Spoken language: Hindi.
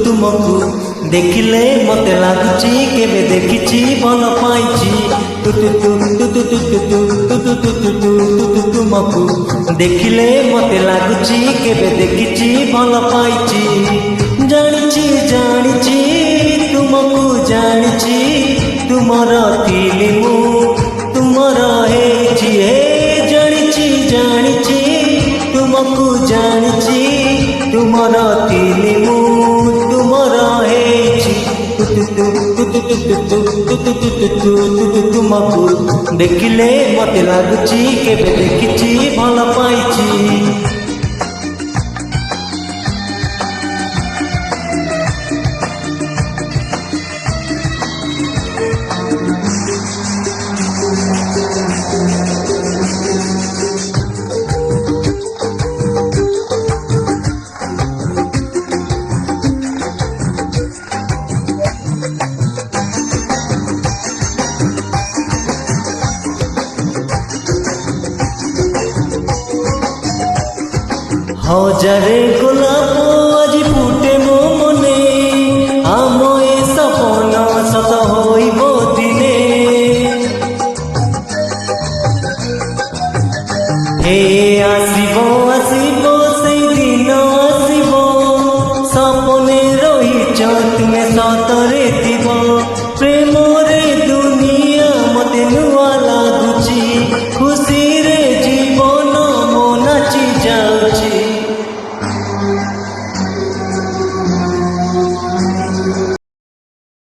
तुमको देखिले मते लागुची केबे देखिची भल पाइची तुमको देखिले मते लागुची केबे देखिची भल पाइची जानिची जानिची तुमको जानिची तुमर तिली मु तुमर हेची हे जानिची जानिची तुमको जानिची तुमर तिली मु तुमर हेची तुमको देखिले मते लागुची केबे देखिची भल पाइची हजारे गोलाप आज फुटे मो मने आम ए सपन सत होइब दिने हे